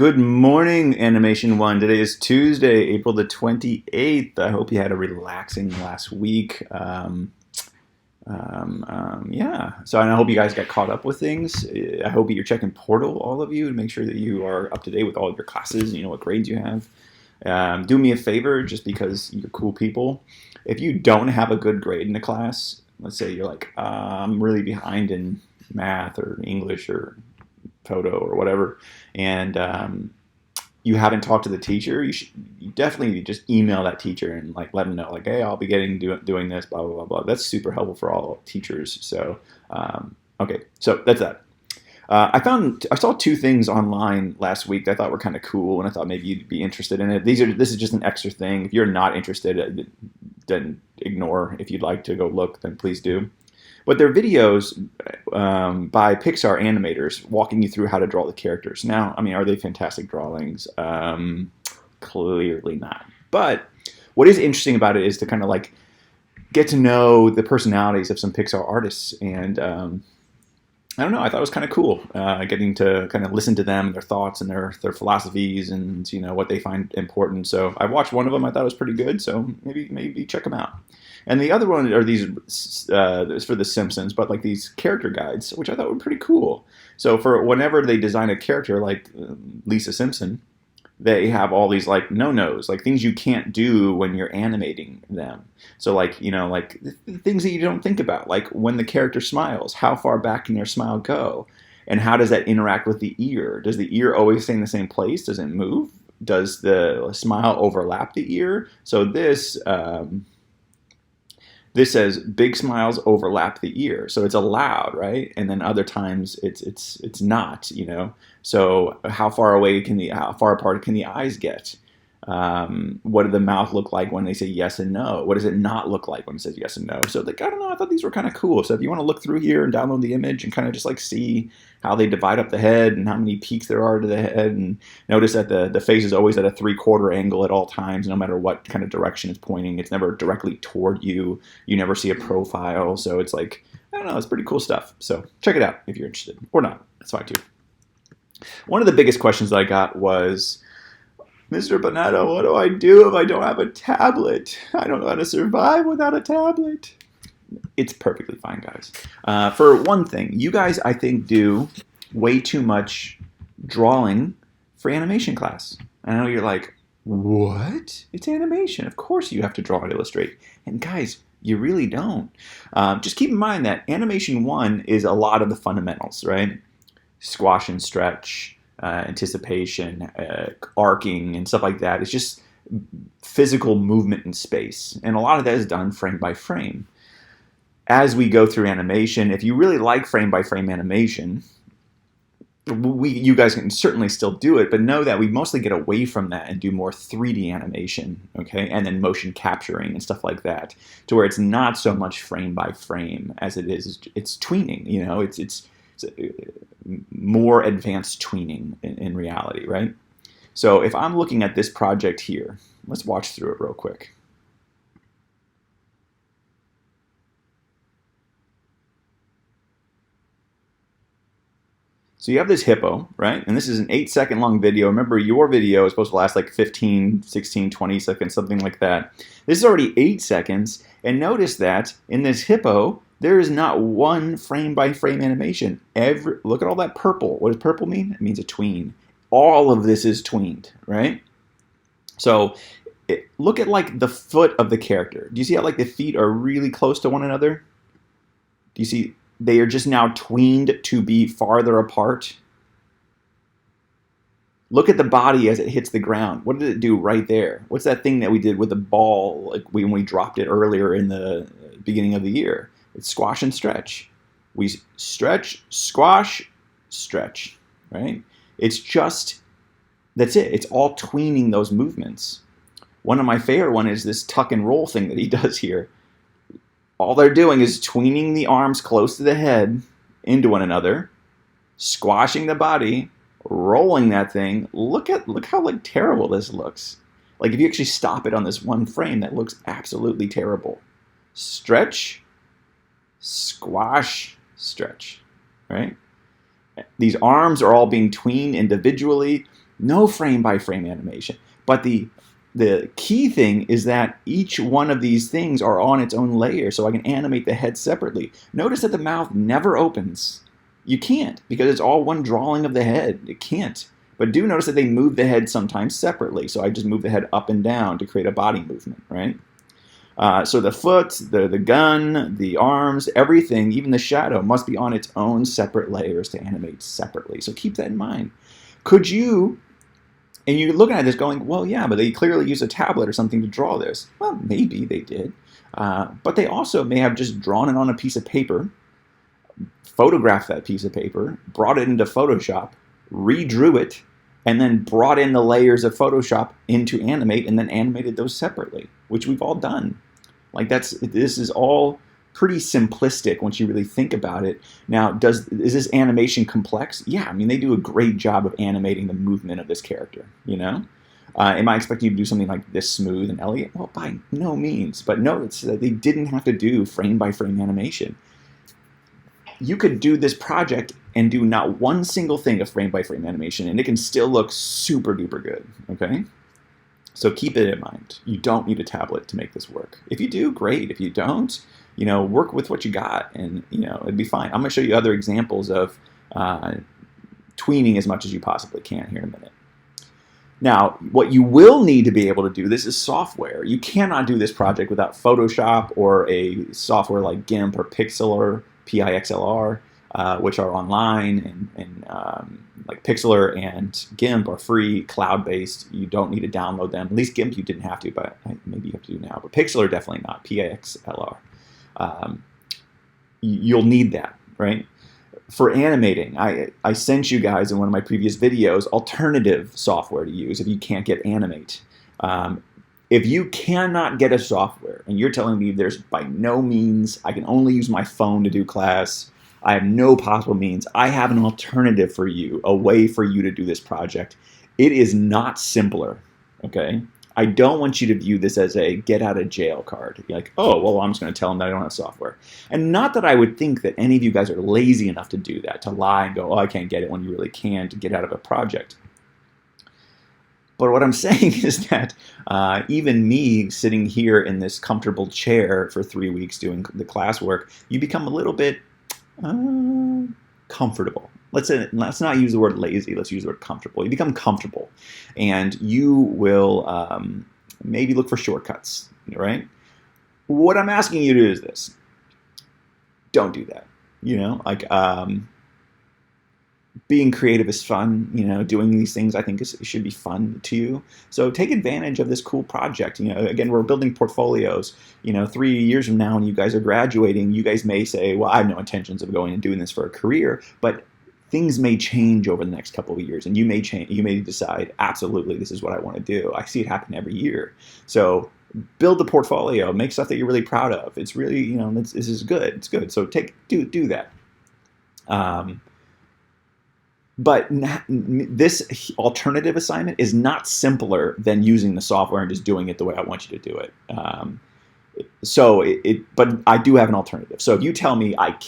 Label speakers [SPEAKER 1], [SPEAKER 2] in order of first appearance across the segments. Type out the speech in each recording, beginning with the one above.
[SPEAKER 1] Good morning, Animation One. Today is Tuesday, April the 28th. I hope you had a relaxing last week. Yeah, so I hope you guys got caught up with things. I hope you're checking Portal, all of you, to make sure that you are up to date with all of your classes and you know what grades you have. Do me a favor, just because you're cool people. If you don't have a good grade in a class, let's say you're like, I'm really behind in math or English or photo or whatever, and you haven't talked to the teacher, you definitely just email that teacher and like let them know, like, hey, I'll be doing this, blah blah blah blah. That's super helpful for all teachers. So okay, so that's that. I saw two things online last week that I thought were kind of cool, and I thought maybe you'd be interested in it. This is just an extra thing. If you're not interested, then ignore. If you'd like to go look, then please do. But they're videos by Pixar animators walking you through how to draw the characters. Now, I mean, are they fantastic drawings? Clearly not. But what is interesting about it is to kind of like get to know the personalities of some Pixar artists. And I don't know, I thought it was kind of cool getting to kind of listen to them, their thoughts and their philosophies and, you know, what they find important. So I watched one of them. I thought it was pretty good. So maybe check them out. And the other one are these for The Simpsons, but like these character guides, which I thought were pretty cool. So for whenever they design a character like Lisa Simpson, they have all these like no-nos, like things you can't do when you're animating them. So like, you know, like things that you don't think about, like when the character smiles, how far back can their smile go? And how does that interact with the ear? Does the ear always stay in the same place? Does it move? Does the smile overlap the ear? So this says big smiles overlap the ear, so it's allowed, right? And then other times it's not, you know. So how far apart can the eyes get? What did the mouth look like when they say yes and no? What does it not look like when it says yes and no? So like, I don't know, I thought these were kind of cool. So if you want to look through here and download the image and kind of just like see how they divide up the head and how many peaks there are to the head, and notice that the face is always at a 3/4 angle at all times, no matter what kind of direction it's pointing. It's never directly toward you. You never see a profile. So it's like, I don't know, it's pretty cool stuff. So check it out if you're interested, or not. That's fine too. One of the biggest questions that I got was, Mr. Bonetto, what do I do if I don't have a tablet? I don't know how to survive without a tablet. It's perfectly fine, guys. For one thing, you guys, I think, do way too much drawing for animation class. I know you're like, what? It's animation. Of course you have to draw and illustrate. And guys, you really don't. Just keep in mind that Animation 1 is a lot of the fundamentals, right? Squash and stretch, anticipation, arcing, and stuff like that. It's just physical movement in space. And a lot of that is done frame by frame. As we go through animation, if you really like frame by frame animation, you guys can certainly still do it, but know that we mostly get away from that and do more 3D animation, okay? And then motion capturing and stuff like that, to where it's not so much frame by frame as it's tweening, you know? It's more advanced tweening in reality, right? So if I'm looking at this project here, let's watch through it real quick. So you have this hippo, right? And this is an 8-second long video. Remember, your video is supposed to last like 15, 16, 20 seconds, something like that. This is already 8 seconds. And notice that in this hippo, there is not one frame-by-frame animation. Look at all that purple. What does purple mean? It means a tween. All of this is tweened, right? So look at like the foot of the character. Do you see how like the feet are really close to one another? Do you see they are just now tweened to be farther apart? Look at the body as it hits the ground. What did it do right there? What's that thing that we did with the ball, like when we dropped it earlier in the beginning of the year? It's squash and stretch. We stretch, squash, stretch, right? It's just, that's it. It's all tweening those movements. One of my favorite one is this tuck and roll thing that he does here. All they're doing is tweening the arms close to the head into one another, squashing the body, rolling that thing. Look how like terrible this looks. Like if you actually stop it on this one frame, that looks absolutely terrible. Stretch, squash, stretch, right? These arms are all being tweened individually. No frame by frame animation. But the key thing is that each one of these things are on its own layer, so I can animate the head separately. Notice that the mouth never opens. You can't, because it's all one drawing of the head. It can't. But do notice that they move the head sometimes separately, so I just move the head up and down to create a body movement, right? So the foot, the gun, the arms, everything, even the shadow, must be on its own separate layers to animate separately. So keep that in mind. Could you, and you're looking at this going, well, yeah, but they clearly use a tablet or something to draw this. Well, maybe they did. But they also may have just drawn it on a piece of paper, photographed that piece of paper, brought it into Photoshop, redrew it, and then brought in the layers of Photoshop into Animate and then animated those separately, which we've all done. Like this is all pretty simplistic once you really think about it. Now, is this animation complex? Yeah, I mean, they do a great job of animating the movement of this character, you know? Am I expecting you to do something like this smooth and elegant? Well, by no means. But notice that they didn't have to do frame-by-frame animation. You could do this project and do not one single thing of frame-by-frame animation, and it can still look super-duper good, okay? So keep it in mind. You don't need a tablet to make this work. If you do, great. If you don't, work with what you got, and it'd be fine. I'm going to show you other examples of tweening as much as you possibly can here in a minute. Now, what you will need to be able to do this is software. You cannot do this project without Photoshop or a software like GIMP or Pixlr, Pixlr, which are online, and like Pixlr and GIMP are free, cloud-based. You don't need to download them. At least GIMP you didn't have to, but maybe you have to do now. But Pixlr definitely not, Pixlr. You'll need that, right? For animating, I sent you guys in one of my previous videos alternative software to use if you can't get Animate. If you cannot get a software and you're telling me there's by no means, I can only use my phone to do class, I have no possible means, I have an alternative for you, a way for you to do this project. It is not simpler, okay? I don't want you to view this as a get out of jail card. You're like, oh, well, I'm just going to tell them that I don't have software. And not that I would think that any of you guys are lazy enough to do that, to lie and go, oh, I can't get it when you really can, to get out of a project. But what I'm saying is that even me sitting here in this comfortable chair for 3 weeks doing the classwork, you become a little bit comfortable. Let's not use the word lazy. Let's use the word comfortable. You become comfortable, and you will maybe look for shortcuts, right? What I'm asking you to do is this. Don't do that. Being creative is fun. Doing these things I think should be fun to you. So take advantage of this cool project. Again, we're building portfolios. 3 years from now when you guys are graduating, you guys may say, well, I have no intentions of going and doing this for a career, but things may change over the next couple of years, and you may change. You may decide, absolutely, this is what I want to do. I see it happen every year. So build the portfolio, make stuff that you're really proud of. It's really, this is good. It's good. So do that. But this alternative assignment is not simpler than using the software and just doing it the way I want you to do it. But I do have an alternative. So if you tell me I've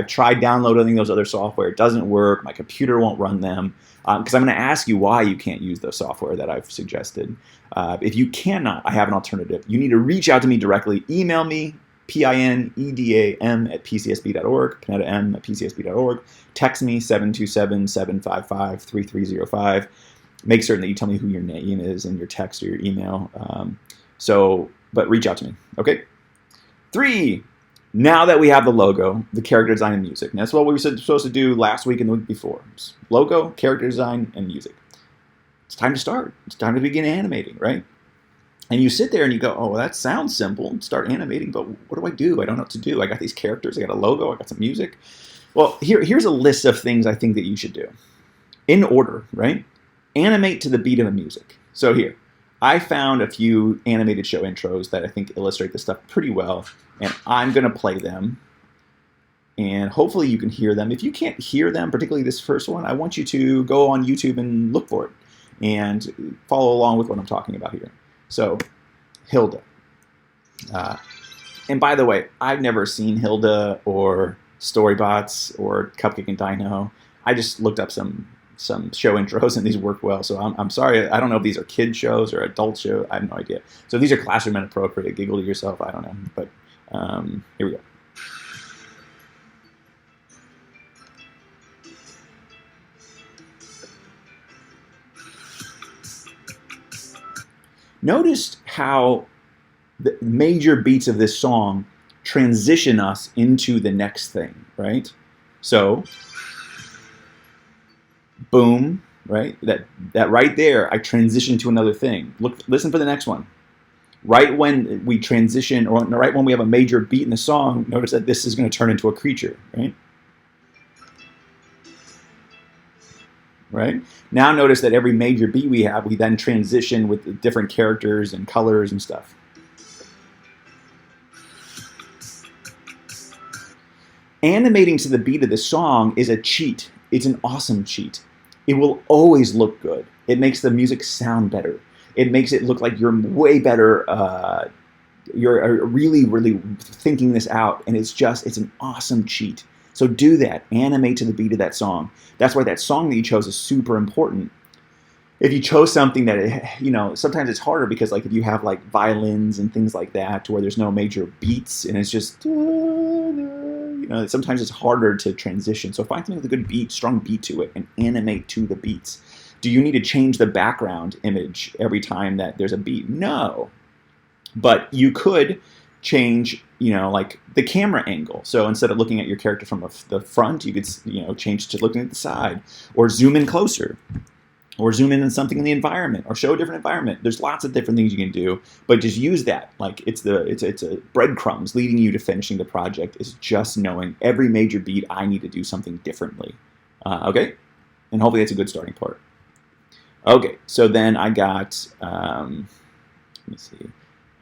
[SPEAKER 1] tried downloading those other software, it doesn't work, my computer won't run them, because I'm going to ask you why you can't use the software that I've suggested. If you cannot, I have an alternative. You need to reach out to me directly. Email me, pinedam@pcsb.org, pinedam@pcsb.org. Text me, 727-755-3305. Make certain that you tell me who your name is in your text or your email. But reach out to me, okay? 3, now that we have the logo, the character design and music. And that's what we were supposed to do last week and the week before. Logo, character design, and music. It's time to start. It's time to begin animating, right? And you sit there and you go, oh, well, that sounds simple. Start animating, but what do I do? I don't know what to do. I got these characters. I got a logo. I got some music. Well, here's a list of things I think that you should do. In order, right? Animate to the beat of the music. So here, I found a few animated show intros that I think illustrate this stuff pretty well, and I'm going to play them, and hopefully you can hear them. If you can't hear them, particularly this first one, I want you to go on YouTube and look for it and follow along with what I'm talking about here. So, Hilda. And by the way, I've never seen Hilda or Storybots or Cupcake and Dino. I just looked up some some show intros, and these work well. So I'm sorry, I don't know if these are kid shows or adult shows. I have no idea. So these are classroom inappropriate. Giggle to yourself. I don't know. But here we go. Notice how the major beats of this song transition us into the next thing, right? So, boom, right? That right there, I transition to another thing. Listen for the next one. Right when we transition, or right when we have a major beat in the song, notice that this is going to turn into a creature, right? Right? Now notice that every major beat we have, we then transition with the different characters and colors and stuff. Animating to the beat of the song is a cheat. It's an awesome cheat. It will always look good. It makes the music sound better. It makes it look like you're way better. You're really, really thinking this out, and it's an awesome cheat. So do that. Animate to the beat of that song. That's why that song that you chose is super important. If you chose something that, sometimes it's harder because like if you have like violins and things like that to where there's no major beats and it's just, sometimes it's harder to transition. So find something with a good beat, strong beat to it, and animate to the beats. Do you need to change the background image every time that there's a beat? No. But you could change, like the camera angle. So instead of looking at your character from the front, you could, change to looking at the side, or zoom in closer, or zoom in on something in the environment, or show a different environment. There's lots of different things you can do, but just use that. Like it's a breadcrumbs leading you to finishing the project is just knowing every major beat I need to do something differently. Okay, and hopefully that's a good starting point. Okay, so then I got, let me see,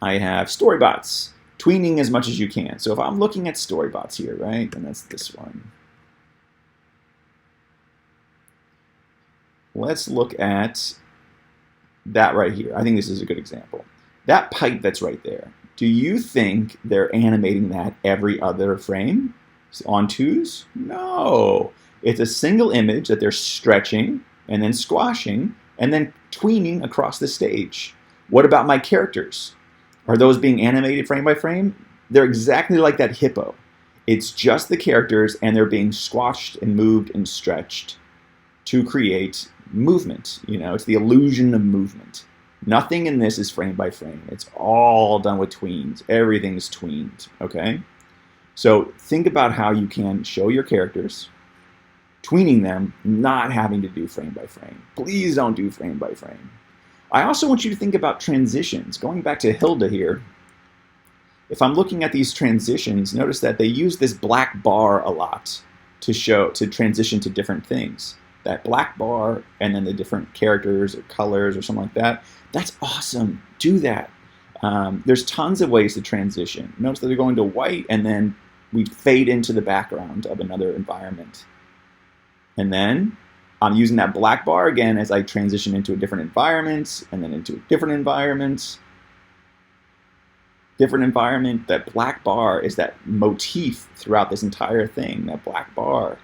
[SPEAKER 1] I have Storybots. Tweening as much as you can. So if I'm looking at Storybots here, right, and that's this one. Let's look at that right here. I think this is a good example. That pipe that's right there. Do you think they're animating that every other frame on twos? No. It's a single image that they're stretching and then squashing and then tweening across the stage. What about my characters? Are those being animated frame by frame? They're exactly like that hippo. It's just the characters, and they're being squashed and moved and stretched to create movement. It's the illusion of movement. Nothing in this is frame by frame. It's all done with tweens. Everything's tweened, okay? So think about how you can show your characters, tweening them, not having to do frame by frame. Please don't do frame by frame. I also want you to think about transitions. Going back to Hilda here, if I'm looking at these transitions, notice that they use this black bar a lot to transition to different things. That black bar and then the different characters or colors or something like that, that's awesome. Do that. There's tons of ways to transition. Notice that they're going to white and then we fade into the background of another environment. And then I'm using that black bar again as I transition into a different environment and then into a different environment. Different environment. That black bar is that motif throughout this entire thing, that black bar.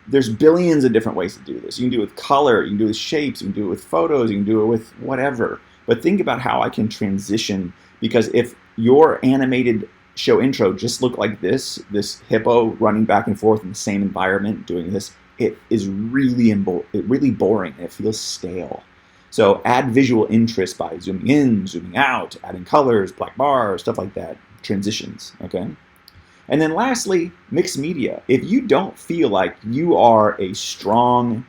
[SPEAKER 1] There's billions of different ways to do this. You can do it with color, you can do it with shapes, you can do it with photos, you can do it with whatever. But think about how I can transition, because if your animated show intro just looked like this hippo running back and forth in the same environment doing this, it is really boring and it feels stale. So add visual interest by zooming in, zooming out, adding colors, black bars, stuff like that, transitions, okay? And then lastly, mixed media. If you don't feel like you are a strong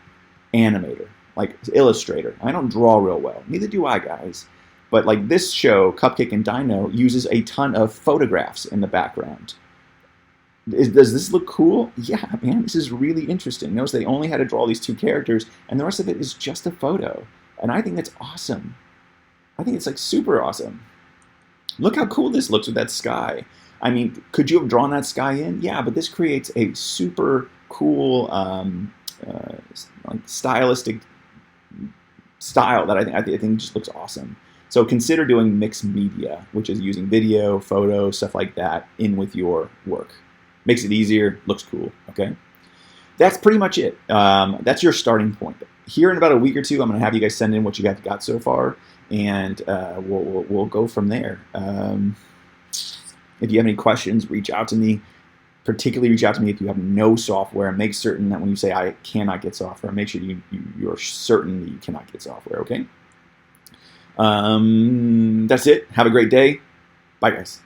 [SPEAKER 1] animator, like illustrator, I don't draw real well, neither do I, guys, but like this show, Cupcake and Dino, uses a ton of photographs in the background. Does this look cool? Yeah, man, this is really interesting. Notice they only had to draw these two characters, and the rest of it is just a photo. And I think that's awesome. I think it's like super awesome. Look how cool this looks with that sky. I mean, could you have drawn that sky in? Yeah, but this creates a super cool like stylistic style that I think just looks awesome. So consider doing mixed media, which is using video, photo, stuff like that in with your work. Makes it easier, looks cool, okay? that's pretty much it. That's your starting point. Here in about a week or two, I'm going to have you guys send in what you guys got so far, and we'll go from there. If you have any questions, reach out to me. Particularly reach out to me if you have no software. Make certain that when you say I cannot get software, make sure you're certain that you cannot get software, okay? That's it. Have a great day. Bye, guys.